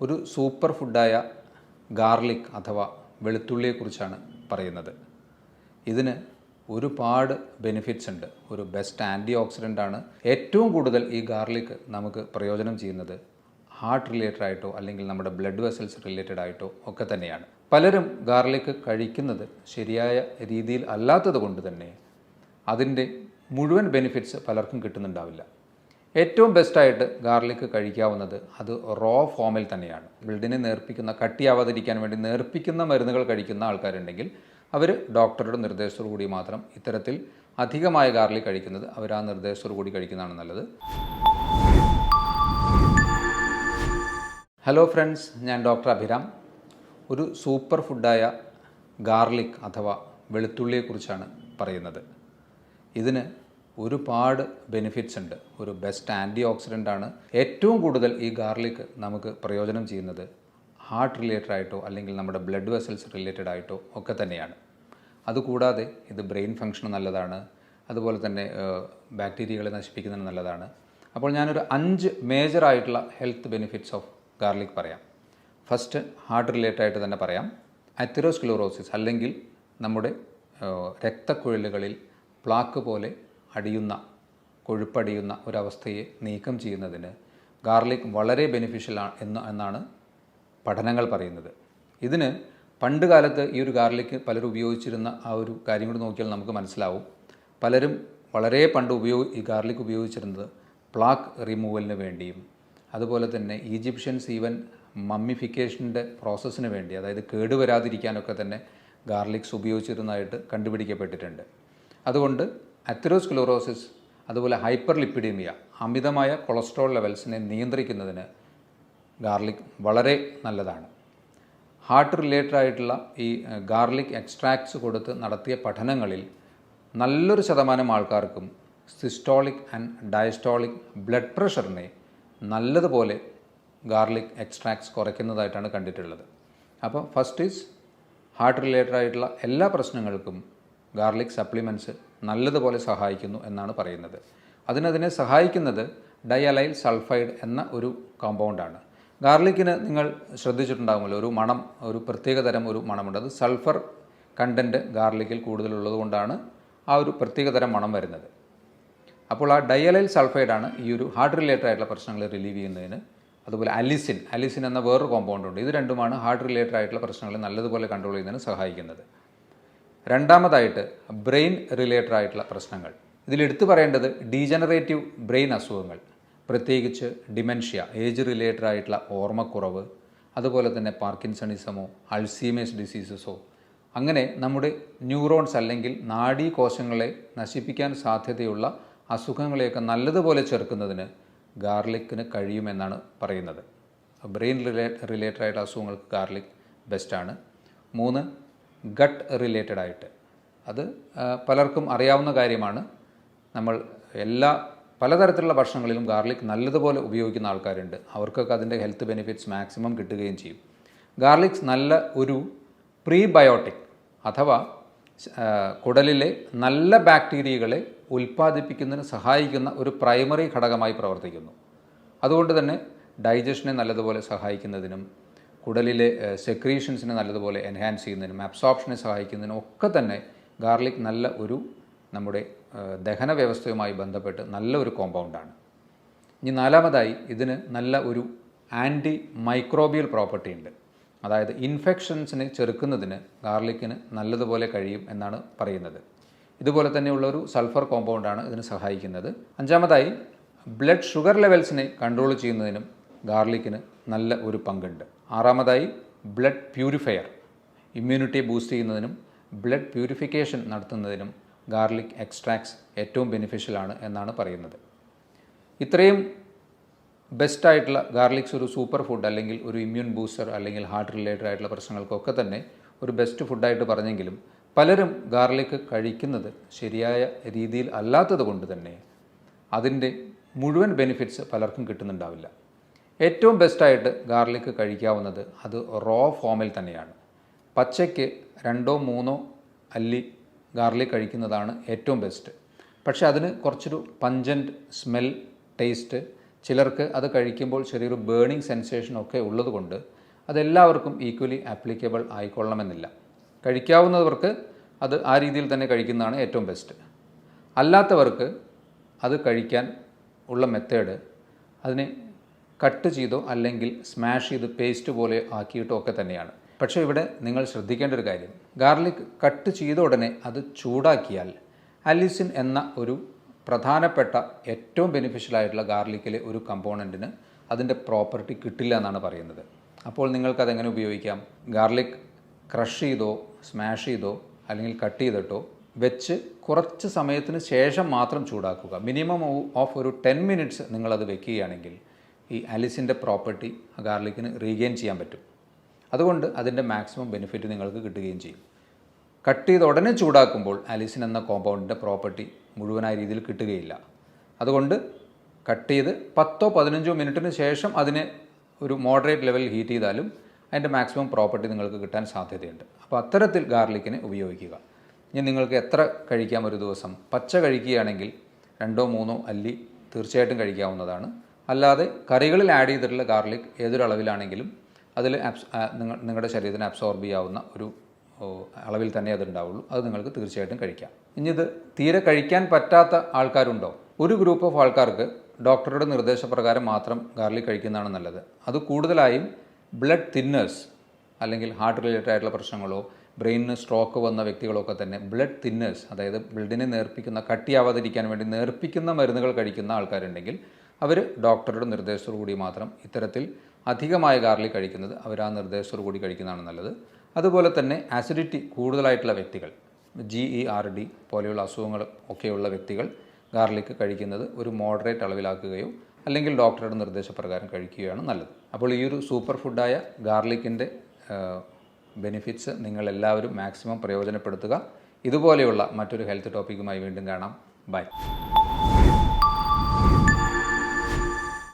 ഒരു super ഫുഡായ garlic അഥവാ വെളുത്തുള്ളിയെക്കുറിച്ചാണ് പറയുന്നത്. ഇതിന് ഒരുപാട് ബെനിഫിറ്റ്സ് ഉണ്ട്. ഒരു ബെസ്റ്റ് ആൻറ്റി ഓക്സിഡൻ്റ് ആണ്. ഏറ്റവും കൂടുതൽ ഈ ഗാർലിക് നമുക്ക് പ്രയോജനം ചെയ്യുന്നത് ഹാർട്ട് റിലേറ്റഡ് ആയിട്ടോ അല്ലെങ്കിൽ നമ്മുടെ ബ്ലഡ് വെസൽസ് റിലേറ്റഡ് ആയിട്ടോ ഒക്കെ തന്നെയാണ്. പലരും ഗാർലിക് കഴിക്കുന്നത് ശരിയായ രീതിയിൽ അല്ലാത്തത് കൊണ്ട് തന്നെ അതിൻ്റെ മുഴുവൻ ബെനിഫിറ്റ്സ് പലർക്കും കിട്ടുന്നുണ്ടാവില്ല. ഏറ്റവും ബെസ്റ്റായിട്ട് ഗാർലിക് കഴിക്കാവുന്നത് അത് റോ ഫോമിൽ തന്നെയാണ്. ബ്ലഡിനെ നേർപ്പിക്കുന്ന, കട്ടിയാവാതിരിക്കാൻ വേണ്ടി നേർപ്പിക്കുന്ന മരുന്നുകൾ കഴിക്കുന്ന ആൾക്കാരുണ്ടെങ്കിൽ അവർ ഡോക്ടറുടെ നിർദ്ദേശത്തോടു കൂടി മാത്രം ഇത്തരത്തിൽ അധികമായ ഗാർലിക് കഴിക്കുന്നത് അവർ ആ നിർദ്ദേശത്തോടു കൂടി കഴിക്കുന്നതാണ് നല്ലത്. ഹലോ ഫ്രണ്ട്സ്, ഞാൻ ഡോക്ടർ അഭിരാം. ഒരു സൂപ്പർ ഫുഡായ ഗാർലിക് അഥവാ വെളുത്തുള്ളിയെക്കുറിച്ചാണ് പറയുന്നത്. ഇതിന് ഒരുപാട് ബെനിഫിറ്റ്സ് ഉണ്ട്. ഒരു ബെസ്റ്റ് ആൻറ്റി ഓക്സിഡൻ്റ് ആണ്. ഏറ്റവും കൂടുതൽ ഈ ഗാർലിക് നമുക്ക് പ്രയോജനം ചെയ്യുന്നത് ഹാർട്ട് റിലേറ്റഡ് ആയിട്ടോ അല്ലെങ്കിൽ നമ്മുടെ ബ്ലഡ് വെസൽസ് റിലേറ്റഡ് ആയിട്ടോ ഒക്കെ തന്നെയാണ്. അതുകൂടാതെ ഇത് ബ്രെയിൻ ഫങ്ഷന് നല്ലതാണ്. അതുപോലെ തന്നെ ബാക്ടീരിയകളെ നശിപ്പിക്കുന്നതിന് നല്ലതാണ്. അപ്പോൾ ഞാനൊരു 5 മേജറായിട്ടുള്ള ഹെൽത്ത് ബെനിഫിറ്റ്സ് ഓഫ് ഗാർലിക് പറയാം. ഫസ്റ്റ് ഹാർട്ട് റിലേറ്റഡ് ആയിട്ട് തന്നെ പറയാം. അതെറോസ്ക്ലെറോസിസ് അല്ലെങ്കിൽ നമ്മുടെ രക്തക്കുഴലുകളിൽ പ്ലാക്ക് പോലെ കൊഴുപ്പടിയുന്ന ഒരവസ്ഥയെ നീക്കം ചെയ്യുന്നതിന് ഗാർലിക് വളരെ ബെനിഫിഷ്യലാണ് എന്നാണ് പഠനങ്ങൾ പറയുന്നത്. ഇതിന് പണ്ട് കാലത്ത് ഈ ഒരു ഗാർലിക് പലരും ഉപയോഗിച്ചിരുന്ന ആ ഒരു കാര്യം കൂടി നോക്കിയാൽ നമുക്ക് മനസ്സിലാവും. പലരും വളരെ പണ്ട് ഈ ഗാർലിക് ഉപയോഗിച്ചിരുന്നത് പ്ലാക്ക് റിമൂവലിന് വേണ്ടിയും അതുപോലെ തന്നെ ഈജിപ്ഷ്യൻസ് ഈവൻ മമ്മിഫിക്കേഷൻ്റെ പ്രോസസ്സിന് വേണ്ടി, അതായത് കേടുവരാതിരിക്കാനൊക്കെ തന്നെ ഗാർലിക്സ് ഉപയോഗിച്ചിരുന്നതായിട്ട് കണ്ടുപിടിക്കപ്പെട്ടിട്ടുണ്ട്. അതുകൊണ്ട് അതെറോസ്ക്ലെറോസിസ് അതുപോലെ ഹൈപ്പർ ലിപ്പിഡീമിയ, അമിതമായ കൊളസ്ട്രോൾ ലെവൽസിനെ നിയന്ത്രിക്കുന്നതിന് ഗാർലിക് വളരെ നല്ലതാണ്. ഹാർട്ട് റിലേറ്റഡ് ആയിട്ടുള്ള ഈ ഗാർലിക് എക്സ്ട്രാക്ട്സ് കൊടുത്ത് നടത്തിയ പഠനങ്ങളിൽ നല്ലൊരു ശതമാനം ആൾക്കാർക്കും സിസ്റ്റോളിക് ആൻഡ് ഡയസ്റ്റോളിക് ബ്ലഡ് പ്രഷറിനെ നല്ലതുപോലെ ഗാർലിക് എക്സ്ട്രാക്ട്സ് കുറയ്ക്കുന്നതായിട്ടാണ് കണ്ടിട്ടുള്ളത്. അപ്പോൾ ഫസ്റ്റ് ഈസ് ഹാർട്ട് റിലേറ്റഡ് ആയിട്ടുള്ള എല്ലാ പ്രശ്നങ്ങൾക്കും ഗാർലിക് സപ്ലിമെൻറ്റ്സ് നല്ലതുപോലെ സഹായിക്കുന്നു എന്നാണ് പറയുന്നത്. അതിനെ സഹായിക്കുന്നത് ഡയലൈൽ സൾഫൈഡ് എന്ന ഒരു കോമ്പൗണ്ടാണ്. ഗാർലിക്കിന് നിങ്ങൾ ശ്രദ്ധിച്ചിട്ടുണ്ടാകുമല്ലോ, ഒരു പ്രത്യേകതരം ഒരു മണമുണ്ട്. അത് സൾഫർ കണ്ടൻറ്റ് ഗാർലിക്കിൽ കൂടുതലുള്ളത് കൊണ്ടാണ് ആ ഒരു പ്രത്യേകതരം മണം വരുന്നത്. അപ്പോൾ ആ ഡയലൈൽ സൾഫൈഡാണ് ഈ ഒരു ഹാർട്ട് റിലേറ്റഡ് ആയിട്ടുള്ള പ്രശ്നങ്ങൾ റിലീവ് ചെയ്യുന്നതിന്. അതുപോലെ അലിസിൻ എന്ന വേറൊരു കോമ്പൗണ്ട് ഉണ്ട്. ഇത് രണ്ടുമാണ് ഹാർട്ട് റിലേറ്റഡ് ആയിട്ടുള്ള പ്രശ്നങ്ങൾ നല്ലതുപോലെ കൺട്രോൾ ചെയ്യുന്നതിന് സഹായിക്കുന്നത്. രണ്ടാമതായിട്ട് ബ്രെയിൻ റിലേറ്റഡ് ആയിട്ടുള്ള പ്രശ്നങ്ങൾ. ഇതിലെടുത്തു പറയേണ്ടത് ഡീജനറേറ്റീവ് ബ്രെയിൻ അസുഖങ്ങൾ, പ്രത്യേകിച്ച് ഡിമെൻഷ്യ, ഏജ് റിലേറ്റഡ് ആയിട്ടുള്ള ഓർമ്മക്കുറവ്, അതുപോലെ തന്നെ പാർക്കിൻസണിസമോ അൾസീമേഴ്സ് ഡിസീസസോ, അങ്ങനെ നമ്മുടെ ന്യൂറോൺസ് അല്ലെങ്കിൽ നാഡീകോശങ്ങളെ നശിപ്പിക്കാൻ സാധ്യതയുള്ള അസുഖങ്ങളെയൊക്കെ നല്ലതുപോലെ ചെറുക്കുന്നതിന് ഗാർലിക്കിന് കഴിയുമെന്നാണ് പറയുന്നത്. ബ്രെയിൻ റിലേറ്റഡ് ആയിട്ടുള്ള അസുഖങ്ങൾക്ക് ഗാർലിക് ബെസ്റ്റാണ്. 3, ഗട്ട് റിലേറ്റഡ് ആയിട്ട്, അത് പലർക്കും അറിയാവുന്ന കാര്യമാണ്. നമ്മൾ പലതരത്തിലുള്ള ഭക്ഷണങ്ങളിലും ഗാർലിക് നല്ലതുപോലെ ഉപയോഗിക്കുന്ന ആൾക്കാരുണ്ട്. അവർക്കൊക്കെ അതിൻ്റെ ഹെൽത്ത് ബെനിഫിറ്റ്സ് മാക്സിമം കിട്ടുകയും ചെയ്യും. ഗാർലിക്സ് നല്ല ഒരു പ്രീബയോട്ടിക് അഥവാ കുടലിലെ നല്ല ബാക്ടീരിയകളെ ഉൽപ്പാദിപ്പിക്കുന്നതിന് സഹായിക്കുന്ന ഒരു പ്രൈമറി ഘടകമായി പ്രവർത്തിക്കുന്നു. അതുകൊണ്ട് തന്നെ ഡൈജഷനെ നല്ലതുപോലെ സഹായിക്കുന്നതിനും കുടലിലെ സെക്രീഷൻസിനെ നല്ലതുപോലെ എൻഹാൻസ് ചെയ്യുന്നതിനും അബ്സോർപ്ഷനെ സഹായിക്കുന്നതിനും ഒക്കെ തന്നെ ഗാർലിക് നല്ല ഒരു നമ്മുടെ ദഹന വ്യവസ്ഥയുമായി ബന്ധപ്പെട്ട് നല്ല ഒരു കോമ്പൗണ്ടാണ്. ഇനി 4മതായി ഇതിന് നല്ല ഒരു ആൻറ്റി മൈക്രോബിയൽ പ്രോപ്പർട്ടി ഉണ്ട്. അതായത് ഇൻഫെക്ഷൻസിനെ ചെറുക്കുന്നതിന് ഗാർലിക്കിന് നല്ലതുപോലെ കഴിയും എന്നാണ് പറയുന്നത്. ഇതുപോലെ തന്നെയുള്ള ഒരു സൾഫർ കോമ്പൗണ്ടാണ് ഇതിന് സഹായിക്കുന്നത്. 5മതായി ബ്ലഡ് ഷുഗർ ലെവൽസിനെ കൺട്രോൾ ചെയ്യുന്നതിനും ഗാർലിക്കിന് നല്ല ഒരു പങ്കുണ്ട്. 6മതായി ബ്ലഡ് പ്യൂരിഫയർ, ഇമ്മ്യൂണിറ്റിയെ ബൂസ്റ്റ് ചെയ്യുന്നതിനും ബ്ലഡ് പ്യൂരിഫിക്കേഷൻ നടത്തുന്നതിനും ഗാർലിക് എക്സ്ട്രാക്ട്സ് ഏറ്റവും ബെനിഫിഷ്യലാണ് എന്നാണ് പറയുന്നത്. ഇത്രയും ബെസ്റ്റായിട്ടുള്ള ഗാർലിക്സ് ഒരു സൂപ്പർ ഫുഡ് അല്ലെങ്കിൽ ഒരു ഇമ്മ്യൂൺ ബൂസ്റ്റർ അല്ലെങ്കിൽ ഹാർട്ട് റിലേറ്റഡ് ആയിട്ടുള്ള പ്രശ്നങ്ങൾക്കൊക്കെ തന്നെ ഒരു ബെസ്റ്റ് ഫുഡായിട്ട് പറഞ്ഞെങ്കിലും പലരും ഗാർലിക് കഴിക്കുന്നത് ശരിയായ രീതിയിൽ അല്ലാത്തത് കൊണ്ട് തന്നെ അതിൻ്റെ മുഴുവൻ ബെനിഫിറ്റ്സ് പലർക്കും കിട്ടുന്നുണ്ടാവില്ല. ഏറ്റവും ബെസ്റ്റായിട്ട് ഗാർലിക് കഴിക്കാവുന്നത് അത് റോ ഫോമിൽ തന്നെയാണ്. പച്ചയ്ക്ക് 2-3 അല്ലി ഗാർലിക് കഴിക്കുന്നതാണ് ഏറ്റവും ബെസ്റ്റ്. പക്ഷേ അതിന് കുറച്ചൊരു പഞ്ചൻറ്റ് സ്മെൽ, ടേസ്റ്റ്, ചിലർക്ക് അത് കഴിക്കുമ്പോൾ ചെറിയൊരു ബേണിംഗ് സെൻസേഷനൊക്കെ ഉള്ളതുകൊണ്ട് അതെല്ലാവർക്കും ഈക്വലി ആപ്ലിക്കബിൾ ആയിക്കൊള്ളണമെന്നില്ല. കഴിക്കാവുന്നവർക്ക് അത് ആ രീതിയിൽ തന്നെ കഴിക്കുന്നതാണ് ഏറ്റവും ബെസ്റ്റ്. അല്ലാത്തവർക്ക് അത് കഴിക്കാൻ ഉള്ള മെത്തേഡ് അതിനെ കട്ട് ചെയ്തോ അല്ലെങ്കിൽ സ്മാഷ് ചെയ്ത് പേസ്റ്റ് പോലെ ആക്കിയിട്ടോ ഒക്കെ തന്നെയാണ്. പക്ഷേ ഇവിടെ നിങ്ങൾ ശ്രദ്ധിക്കേണ്ട ഒരു കാര്യം, ഗാർലിക് കട്ട് ചെയ്ത ഉടനെ അത് ചൂടാക്കിയാൽ അലിസിൻ എന്ന ഒരു പ്രധാനപ്പെട്ട ഏറ്റവും ബെനിഫിഷ്യലായിട്ടുള്ള ഗാർലിക്കിലെ ഒരു കമ്പോണൻറ്റിന് അതിൻ്റെ പ്രോപ്പർട്ടി കിട്ടില്ല എന്നാണ് പറയുന്നത്. അപ്പോൾ നിങ്ങൾക്കതെങ്ങനെ ഉപയോഗിക്കാം? ഗാർലിക് ക്രഷ് ചെയ്തോ സ്മാഷ് ചെയ്തോ അല്ലെങ്കിൽ കട്ട് ചെയ്തിട്ടോ വെച്ച് കുറച്ച് സമയത്തിന് ശേഷം മാത്രം ചൂടാക്കുക. മിനിമം ഓഫ് ഒരു 10 മിനിറ്റ്സ് നിങ്ങളത് വെക്കുകയാണെങ്കിൽ ഈ അലിസിൻ്റെ പ്രോപ്പർട്ടി ഗാർലിക്കിന് റീഗെയിൻ ചെയ്യാൻ പറ്റും. അതുകൊണ്ട് അതിൻ്റെ മാക്സിമം ബെനിഫിറ്റ് നിങ്ങൾക്ക് കിട്ടുകയും ചെയ്യും. കട്ട് ചെയ്ത് ഉടനെ ചൂടാക്കുമ്പോൾ അലിസിൻ എന്ന കോമ്പൗണ്ടിൻ്റെ പ്രോപ്പർട്ടി മുഴുവനായ രീതിയിൽ കിട്ടുകയില്ല. അതുകൊണ്ട് കട്ട് ചെയ്ത് 10-15 മിനിറ്റിന് ശേഷം അതിനെ ഒരു മോഡറേറ്റ് ലെവലിൽ ഹീറ്റ് ചെയ്താലും അതിൻ്റെ മാക്സിമം പ്രോപ്പർട്ടി നിങ്ങൾക്ക് കിട്ടാൻ സാധ്യതയുണ്ട്. അപ്പോൾ അത്തരത്തിൽ ഗാർലിക്കിനെ ഉപയോഗിക്കുക. ഇനി നിങ്ങൾക്ക് എത്ര കഴിക്കാം ഒരു ദിവസം? പച്ച കഴിക്കുകയാണെങ്കിൽ 2-3 അല്ലി തീർച്ചയായിട്ടും കഴിക്കാവുന്നതാണ്. അല്ലാതെ കറികളിൽ ആഡ് ചെയ്തിട്ടുള്ള ഗാർലിക് ഏതൊരു അളവിലാണെങ്കിലും അതിൽ നിങ്ങളുടെ ശരീരത്തിന് അബ്സോർബ് ചെയ്യാവുന്ന ഒരു അളവിൽ തന്നെ അതുണ്ടാവുള്ളൂ. അത് നിങ്ങൾക്ക് തീർച്ചയായിട്ടും കഴിക്കാം. ഇനി ഇത് തീരെ കഴിക്കാൻ പറ്റാത്ത ആൾക്കാരുണ്ടോ? ഒരു ഗ്രൂപ്പ് ഓഫ് ആൾക്കാർക്ക് ഡോക്ടറുടെ നിർദ്ദേശപ്രകാരം മാത്രം ഗാർലിക് കഴിക്കുന്നതാണ് നല്ലത്. അത് കൂടുതലായും ബ്ലഡ് തിന്നേഴ്സ് അല്ലെങ്കിൽ ഹാർട്ട് റിലേറ്റഡ് ആയിട്ടുള്ള പ്രശ്നങ്ങളോ ബ്രെയിനിന് സ്ട്രോക്ക് വന്ന വ്യക്തികളൊക്കെ തന്നെ ബ്ലഡ് തിന്നേഴ്സ്, അതായത് ബ്ലഡിനെ നേർപ്പിക്കുന്ന, കട്ടിയാവാതിരിക്കാൻ വേണ്ടി നേർപ്പിക്കുന്ന മരുന്നുകൾ കഴിക്കുന്ന ആൾക്കാരുണ്ടെങ്കിൽ അവർ ഡോക്ടറുടെ നിർദ്ദേശത്തോടു കൂടി മാത്രം ഇത്തരത്തിൽ അധികമായ ഗാർലിക് കഴിക്കുന്നത് അവർ ആ നിർദ്ദേശത്തോടു കൂടി കഴിക്കുന്നതാണ് നല്ലത്. അതുപോലെ തന്നെ ആസിഡിറ്റി കൂടുതലായിട്ടുള്ള വ്യക്തികൾ, GERD പോലെയുള്ള അസുഖങ്ങൾ ഒക്കെയുള്ള വ്യക്തികൾ ഗാർലിക് കഴിക്കുന്നത് ഒരു മോഡറേറ്റ് അളവിലാക്കുകയോ അല്ലെങ്കിൽ ഡോക്ടറുടെ നിർദ്ദേശപ്രകാരം കഴിക്കുകയാണ് നല്ലത്. അപ്പോൾ ഈ ഒരു സൂപ്പർ ഫുഡായ ഗാർലിക്കിൻ്റെ ബെനിഫിറ്റ്സ് നിങ്ങളെല്ലാവരും മാക്സിമം പ്രയോജനപ്പെടുത്തുക. ഇതുപോലെയുള്ള മറ്റൊരു ഹെൽത്ത് ടോപ്പിക്കുമായി വീണ്ടും കാണാം. ബൈ.